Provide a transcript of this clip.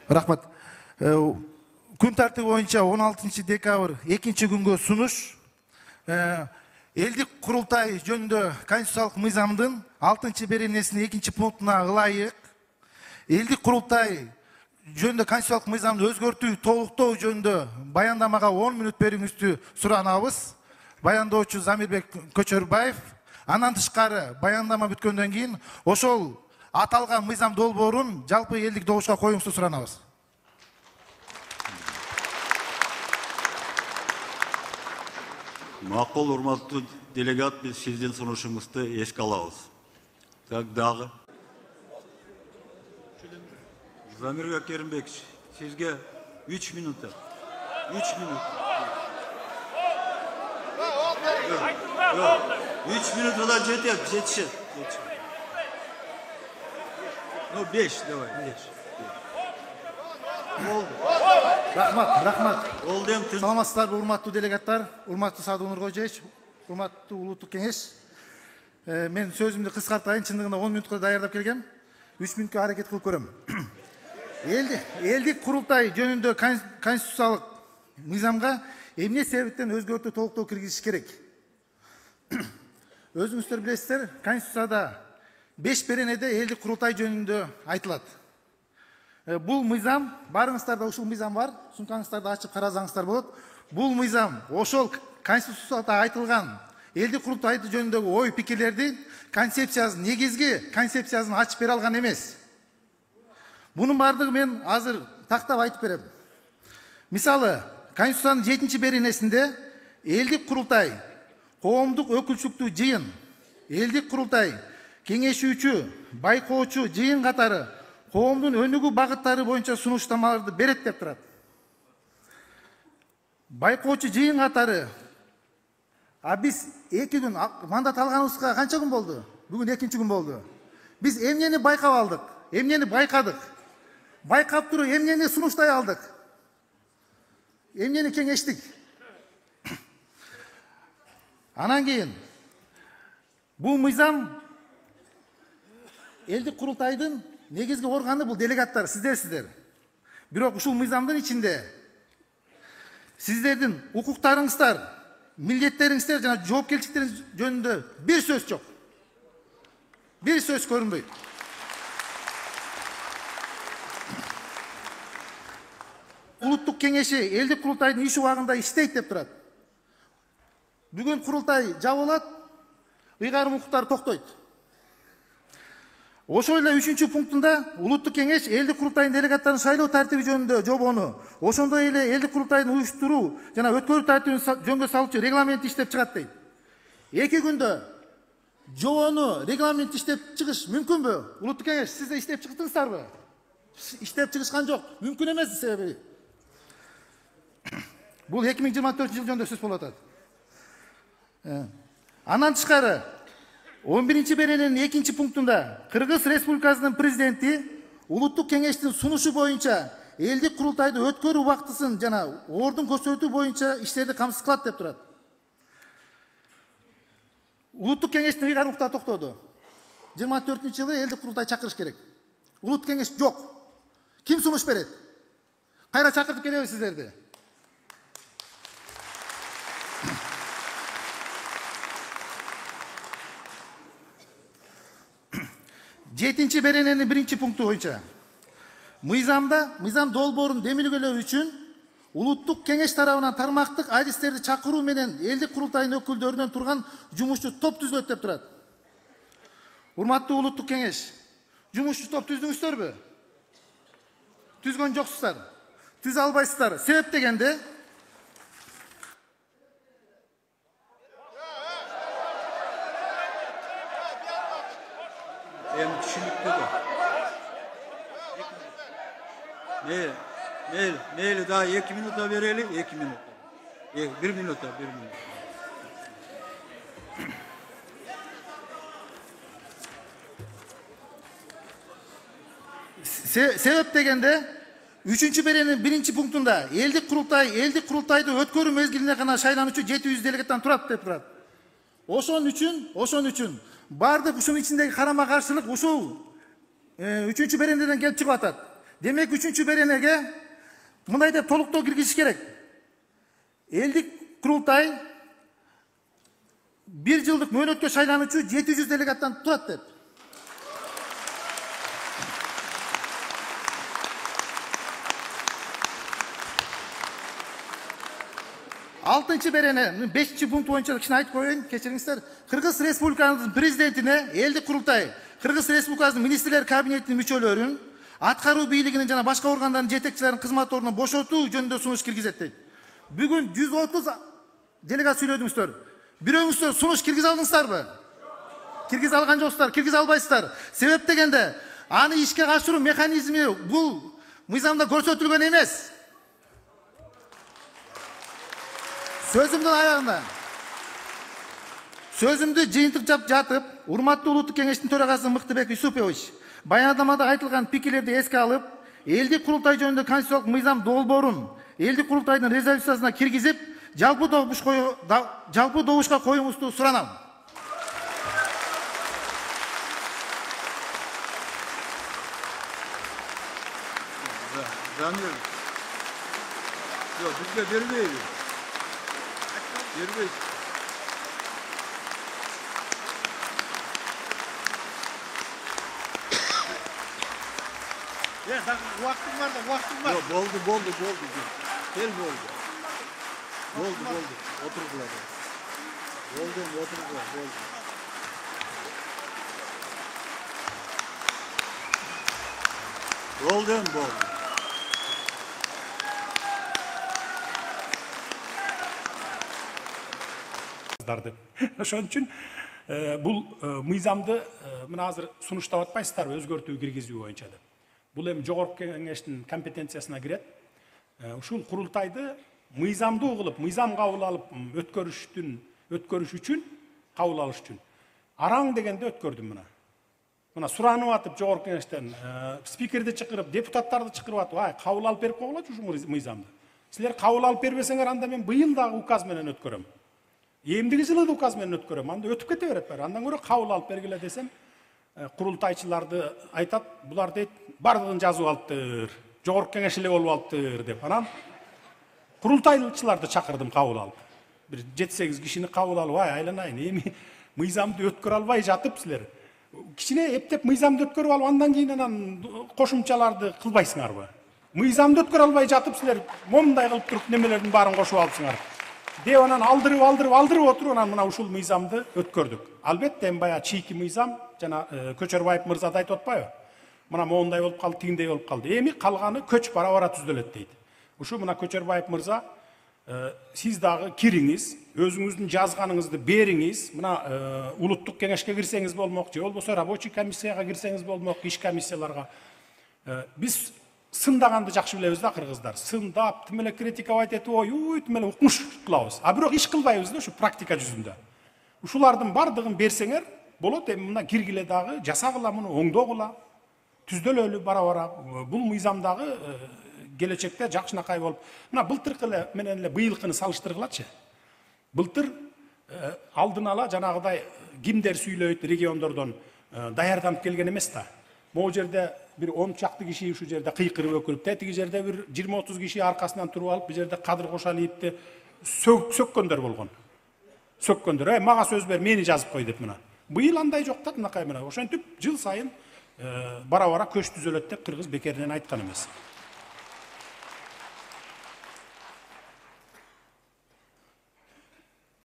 Рахмат. Күн тәртібі бойынша 16 декабрь 2 күнгө сунуш. Элдик курултай жөнүндө конституциялык мыйзамдын 6 беренесинин 2 пунктуна ылайык элдик курултай жөнүндө конституциялык мыйзамды өзгөртүү толуктоо жөнүндө баяндамага 10 мүнөт берүүңүздү суранабыз. Баяндоочу Замирбек Көчөрбаев. Анан тышкары баяндама бүткөндөн кийин ошол аталган мыйзам долбоорун жалпы элдик добушка коюңузду суранабыз. Макул, урматтуу делегат, биз сиздин сунушуңузду эске алабыз. Так, дагы. Замирбек Керимбекович, сизге 3 минута. 3 минут. 3 минутада жетишет. Ну, 5, давай, 5. Рахмат. Олдем тын. Саламатсыздарбы, урматтуу делегаттар, урматтуу Садыр Нуркожеевич, урматтуу улуттук кеңеш. Мен сөзүмдү кыскартайын, чындыгында 10 мүнөткө даярдап келгем. 3 мүнөткө аракет кылып көрөм. Элдик курултай жөнүндө конституциялык мыйзамга эмне себептен өзгөртүү толуктоо киргизиш керек? Өзүңүздөр билесиздер, конституцияда 5 беренеде элдик курултай жөнүндө айтылат. Бул мыйзам, барыңыздарда ушул мыйзам бар, сумкаңыздарды ачып карасаңыздар болот. Бул мыйзам ошол конституцияда айтылган элдик курултай жөнүндөгү ой пикирлерди концепциясын, негизги концепциясын ачып бере алган эмес. Bunun bardыгы мен азыр тактап айтып берем. Мисалы, Конституциянын 7 беренесинде элдик курултай коомдук өкүлчүлүктүү жыйын, элдик курултай кеңешүүчү, байкоочу жыйын катары коомдун өнүгүү багыттары боюнча сунуштамаларды берет деп турат. Байкоочу жыйын катары биз 2 күн мандат алганыбызга канча күн болду? Бүгүн 2 күн болду. Биз эмнени байкап алдык? Эмнени байкадык? Байкап туруп эмнени сунуштай алдык? Эмнени кеңештик? Анан кийин бул мыйзам элдик курултайдын негизги органы бул делегаттар, сиздер. Бирок ушул мыйзамдын ичинде сиздердин укуктарыңыздар, милдеттериңиздер жана жоопкерчиликтериңиз жөнүндө бир сөз жок. Бир сөз көрүнбөйт. Улуттук кеңеши элдик курултайдын иш убагында иштейт деп турат. Бүгүн курултай жабылат, ыйгарым укуктар токтойт. Ошол эле 3-пунктунда улуттук кеңеш элдик курултайдын делегаттарын шайлоо тартиби жөнүндө жобону, ошондой эле элдик курултайдын уюштуруу жана өткөрүү тартибин жөнгө салуучу регламент иштеп чыгат дейт. 2 күндө жобону, регламент иштеп чыгыш мүмкүнбү? Улуттук кеңеш, сиз иштеп чыктыңыздарбы? Иштеп чыгышкан жок. Мүмкүн эмес себеби. Бул 2024 жыл жөнүндө сөз болуп атат. Андан тышкары 11 берененин 2 пунктунда Кыргыз Республикасынын президенти улуттук кеңештин сунушу боюнча элдик курултайды өткөрүү убактысын жана ордун көрсөтүү боюнча иштерди камсыз кылат деп турат. Улуттук кеңештин ыйгарымдыктары токтоду. 24-жылы элдик курултай чакырыш керек. Улуттук кеңеш жок. Ким сунуш берет? Кайра чакыртып келебиз сиздерди. Жетинчи берененин 1 пункту боюнча мыйзам долбоорун демилгелөө үчүн улуттук кеңеш тарабынан тармактык адистерди чакыруу менен элдик курултайдын өкүлдөрүнөн турган жумушчу топ түзүлөт деп турат. Урматтуу улуттук кеңеш, жумушчу топ түздүңүздөрбү? Түзгөн жоксуздар. Түзө албайсыздар. Себеп дегенде Düşünüktü de. Meyli daha 2 minuta verelim, 2 minuta. 1 minuta. Sebep degende 3 берененин 1 пунктунда элдик курултайды өткөрүү мезгилине гана шайлануучу 700 делегаттан турат деп турат. Ошон үчүн бардык ушунун ичиндеги карама каршылык ушул 3 беренеден келип чыгып атат. Демек 3-чү беренеге мындай деп толуктоо киргизиш керек. Элдик курултай 1 жылдык мөөнөткө шайлануучу 700 делегаттан турат деп. Алтынчы берене 5-чи пункт боюнча кичине айтып коеюн, кечириңиздер. Кыргыз Республикасынын президентине элдик курултай Кыргыз Республикасынын министрлер кабинетинин мүчөлөрүн, аткаруу бийлигинин жана башка органдардын жетекчилерин кызмат ордунан бошотуу жөнүндө сунуш киргизет дейт. Бүгүн 130 делегат сүйлөдүңүздөр. Бирөөңүздөр сунуш киргизе алдыңыздарбы? Киргизе алган жоксуздар, киргизе албайсыздар. Себеп дегенде аны ишке ашыруу механизми бул мыйзамда көрсөтүлгөн эмес. Сөзүмдүн аягында. Сөзүмдү жыйынтыктап жатып, урматтуу улуттук кеңештин төрагасы Мыктыбек Юсупович баяндамада айтылган пикирлерди эске алып, элдик курултай жөнүндө конституциялык мыйзам долбоорун элдик курултайдын резолюциясына киргизип, жалпы добушка коюңузду суранам. Замир. Yok, bizde vermeyiz. Vermeyiz. Ya sen vaktin var da vaktin var. Yok, boldu. Gel boldu. Boldu. Otur burada. Boldu. Boldu. Ошон үчүн бул мыйзамды мына азыр сунуштап атпайсыздарбы өзгөртүү киргизүү боюнча деп. Бул эми жогорку кеңештин компетенциясына кирет. Ушул курултайды мыйзамдуу кылып, мыйзам кабыл алып өткөрүш үчүн, кабыл алыш үчүн араң дегенде өткөрдүм мына. Мына суранып атып жогорку кеңештен спикерди чакырып, депутаттарды чакырып атып, "Ай, кабыл алып берип койгула ушул мыйзамды. Силер кабыл алып бербесеңер, анда мен быйыл дагы указ менен өткөрөм. Эмдиги жылы да указ менен өткөрөм. Анда өтүп кете берет баары. Андан көрө кабыл алып бергиле десем, курултайчыларды айтат, булар дейт, бардыгын жазып алыптыр, жогорку кеңеш эле болуп алыптыр деп. Анан курултайчыларды чакырдым кабыл алып. Бир 7-8 кишини кабыл алып, "Ай, айланайын, эми мыйзамды өткөрө албай жатып силер кичине эптеп мыйзамды өткөрүп алып, андан кийин анан кошумчаларды кылбайсыңарбы? Мыйзамды өткөрө албай жатып силер момундай кылып туруп немелердин баарын кошуп алыпсыңар." Деп анан алдырып отуруп анан мына ушул мыйзамды өткөрдүк. Албетте эми баягы чийки мыйзам жана Көчөрбаев мырза да айтып атпайбы? Мына моундай болуп калды, тигиндей болуп калды. Эми калганы көч бара түздөлөт дейт. Ушу мына Көчөрбаев мырза, сиз дагы кириңиз, өзүңүздүн жазганыңызды бериңиз. Мына улуттук кеңешке кирсеңиз болмок, же болбосо рабочий комиссияга кирсеңиз болмок, иш комиссияларга. Биз сындаганды жакшы билебиз да кыргыздар. Сындап, тим эле критиковать этип, тим эле укмуш кылабыз. А бирок иш кылбайбыз да ушу практика жүзүндө. Ушулардын бардыгын берсеңер болот. Эми мына киргиле дагы жасагыла, муну оңдогула, түздөлөлү бара. Бул мыйзамдагы келечекте жакшынакай болуп. Мына былтыркы менен эле быйылкыны салыштыргылачы. Былтыр алдын ала жанагыдай кимдер сүйлөйт региондордон даярданып келген эмес да. Могу жерде bir 10 çaktı kişi şu yerde kıykırıp ökürüp, tetiği yerde bir 20-30 kişi arkasından turup alıp, bir yerde Kadir Koşaliyip'te sökkönдөр bolgon. Sökkönдөр, mağa söz ver, meni жазып koy dep mına. Bu yıl anday yok da, mına. Oşantip, jıl sayın bara köç düzölöt dep Kırgız bekerinen aytkan emес.